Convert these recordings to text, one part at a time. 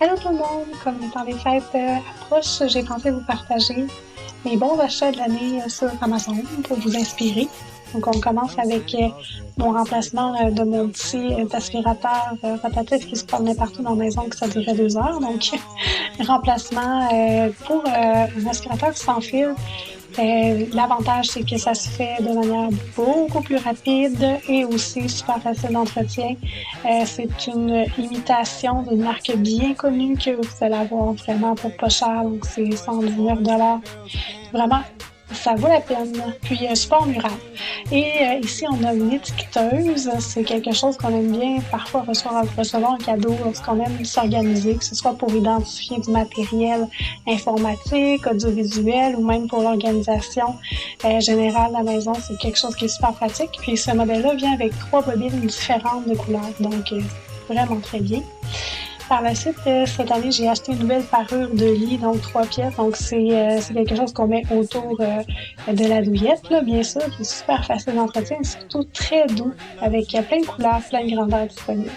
Hello tout le monde! Comme le temps des fêtes approche, j'ai pensé vous partager mes bons achats de l'année sur Amazon pour vous inspirer. Donc on commence avec mon remplacement de mon petit aspirateur rotatif qui se promenait partout dans la maison que ça durait 2 heures. Donc remplacement pour un aspirateur sans fil. L'avantage, c'est que ça se fait de manière beaucoup plus rapide et aussi super facile d'entretien. C'est une imitation d'une marque bien connue que vous allez avoir vraiment pour pas cher, donc c'est 119 $. Vraiment, ça vaut la peine. Puis, support mural. Et ici, on a une étiqueteuse. C'est quelque chose qu'on aime bien parfois recevoir en cadeau lorsqu'on aime s'organiser, que ce soit pour identifier du matériel informatique, audiovisuel ou même pour l'organisation générale de la maison. C'est quelque chose qui est super pratique. Puis, ce modèle-là vient avec 3 bobines différentes de couleurs. Donc, vraiment très bien. Par la suite, cette année, j'ai acheté une nouvelle parure de lit, donc 3 pièces. Donc, c'est quelque chose qu'on met autour de la douillette, là, bien sûr, qui est super facile d'entretien, surtout très doux, avec plein de couleurs, plein de grandeurs disponibles.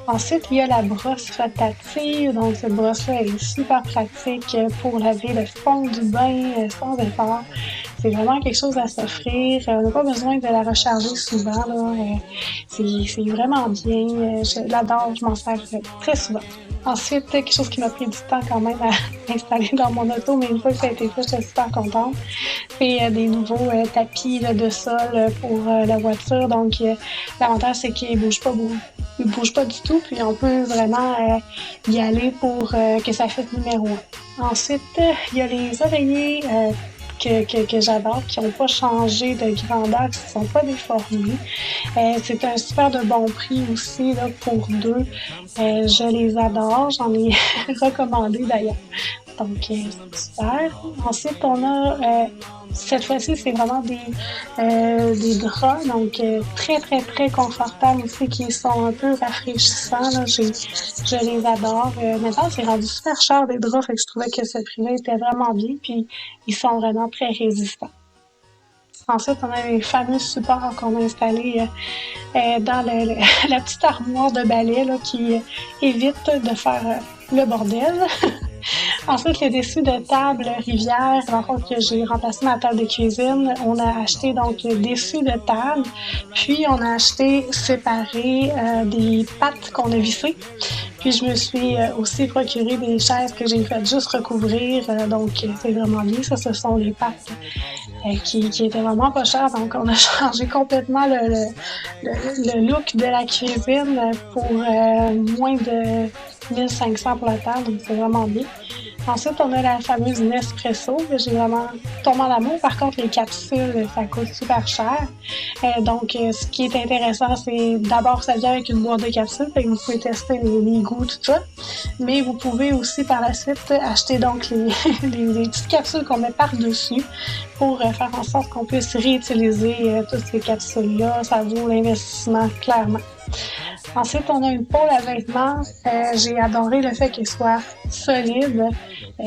Ensuite, il y a la brosse rotative. Donc, cette brosse-là est super pratique pour laver le fond du bain sans effort. C'est vraiment quelque chose à s'offrir. On n'a pas besoin de la recharger souvent, là. C'est vraiment bien. Je l'adore, je m'en sers très souvent. Ensuite, quelque chose qui m'a pris du temps quand même à installer dans mon auto, mais une fois que ça a été fait, j'étais super contente. C'est des nouveaux tapis là, de sol pour la voiture. Donc, l'avantage, c'est qu'ils ne bougent pas du tout. Puis, on peut vraiment y aller pour que ça fasse numéro 1. Ensuite, il y a les oreillers que j'adore, qui n'ont pas changé de grandeur, qui ne sont pas déformés. C'est un super de bon prix aussi là, pour 2. Je les adore, j'en ai recommandé d'ailleurs. Donc, c'est super. Ensuite, on a, cette fois-ci, c'est vraiment des draps, donc très, très, très confortables aussi, qui sont un peu rafraîchissants. Là. Je les adore. Maintenant, c'est rendu super cher des draps, fait que je trouvais que ce prix-là était vraiment bien, puis ils sont vraiment très résistants. Ensuite, on a les fameux supports qu'on a installés dans la petite armoire de balai là, qui évite de faire le bordel. Ensuite, le dessus de table Rivière, dans le fond que j'ai remplacé ma table de cuisine, on a acheté donc le dessus de table, puis on a acheté séparé des pattes qu'on a vissées. Puis je me suis aussi procuré des chaises que j'ai fait juste recouvrir, donc c'est vraiment bien. Ça, ce sont les pattes qui étaient vraiment pas chères, donc on a changé complètement le look de la cuisine pour moins de 1500 pour la table, donc c'est vraiment bien. Ensuite, on a la fameuse Nespresso, que j'ai vraiment tombé en amour. Par contre, les capsules, ça coûte super cher. Donc, ce qui est intéressant, c'est d'abord, ça vient avec une boîte de capsules, fait que vous pouvez tester les goûts, tout ça. Mais vous pouvez aussi, par la suite, acheter donc les petites capsules qu'on met par-dessus pour faire en sorte qu'on puisse réutiliser toutes ces capsules-là. Ça vaut l'investissement, clairement. Ensuite, on a une pôle à vêtements. J'ai adoré le fait qu'elle soit solide.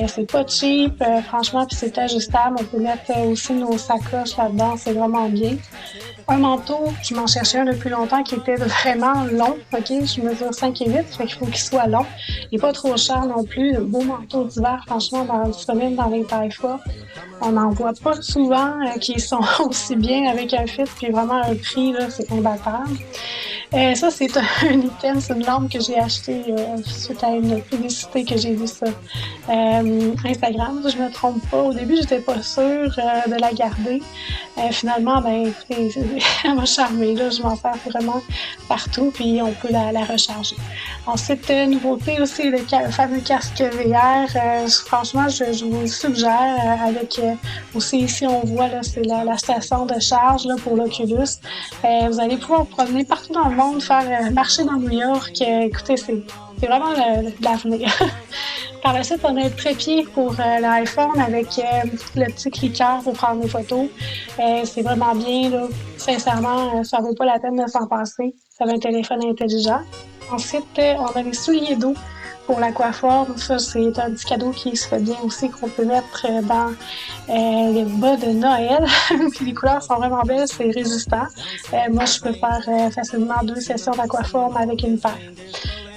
C'est pas cheap, franchement, puis c'est ajustable. On peut mettre aussi nos sacoches là-dedans, c'est vraiment bien. Un manteau, je m'en cherchais un depuis longtemps qui était vraiment long, ok? Je mesure 5 et 8, fait qu'il faut qu'il soit long. Il est pas trop cher non plus. Beau manteau d'hiver, franchement, disponible dans les tailles fortes. On n'en voit pas souvent qui sont aussi bien avec un fit, puis vraiment un prix, là, c'est imbattable. Ça, c'est un item, c'est une lampe que j'ai achetée suite à une publicité que j'ai vue sur Instagram. Je me trompe pas. Au début, j'étais pas sûre de la garder. Finalement, ben écoutez, elle m'a charmée. Là, je m'en sers vraiment partout, puis on peut la recharger. Ensuite, nouveauté aussi, le fameux casque VR. Franchement, je vous le suggère. Avec aussi ici, on voit là, c'est la station de charge là, pour l'Oculus. Vous allez pouvoir vous promener partout dans le monde, faire marcher dans New York. Écoutez, c'est vraiment l'avenir. Par la suite, on a un trépied pour l'iPhone avec le petit cliqueur pour prendre des photos. C'est vraiment bien, là. Sincèrement, ça vaut pas la peine de s'en passer. Ça va un téléphone intelligent. Ensuite, on a les souliers d'eau pour la coiffure. Ça, c'est un petit cadeau qui se fait bien aussi, qu'on peut mettre dans les bas de Noël. Puis les couleurs sont vraiment belles, c'est résistant. Moi, je peux faire facilement 2 sessions d'aquaforme avec une paire.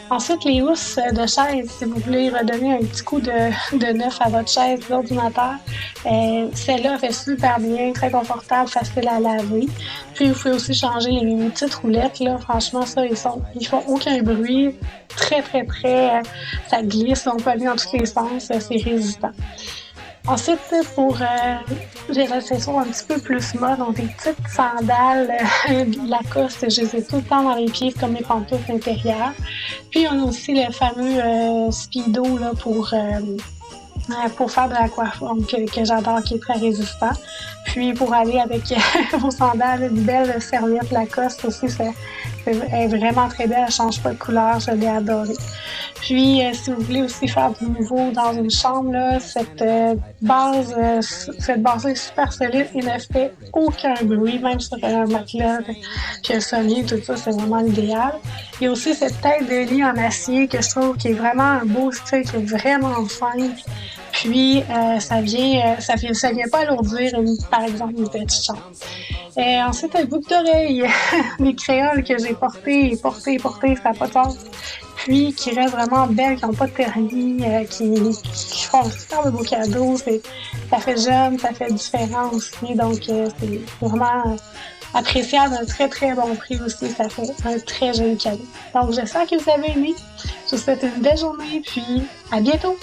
Ensuite, les housses de chaise, si vous voulez redonner un petit coup de neuf à votre chaise d'ordinateur, celle-là fait super bien, très confortable, facile à laver. Puis, vous pouvez aussi changer les petites roulettes, là. Franchement, ça, ils font aucun bruit. Très, très, très, ça glisse, on peut aller dans tous les sens, c'est résistant. Ensuite, pour les accessoires un petit peu plus mode, on a des petites sandales Lacoste, je les ai tout le temps dans les pieds comme mes pantoufles intérieures. Puis on a aussi le fameux Speedo là, pour faire de l'aquafort que j'adore, qui est très résistant. Puis pour aller avec vos sandales, une belle serviette Lacoste aussi, elle est vraiment très belle, elle change pas de couleur, je l'ai adorée. Puis si vous voulez aussi faire du nouveau dans une chambre, là, cette base est super solide et ne fait aucun bruit, même sur un matelas, puis un sommier, tout ça, c'est vraiment l'idéal. Il y a aussi cette tête de lit en acier que je trouve qui est vraiment un beau style, qui est vraiment simple. Puis, ça vient pas alourdir, par exemple, une petite chambre. Ensuite, un boucle d'oreille, mes créoles que j'ai portées, ça n'a pas de sens. Puis, qui restent vraiment belles, qui n'ont pas de terni, qui font un super beau cadeau. Ça fait jeune, ça fait différent aussi. Donc, c'est vraiment appréciable, un très, très bon prix aussi. Ça fait un très joli cadeau. Donc, j'espère que vous avez aimé. Je vous souhaite une belle journée, puis à bientôt!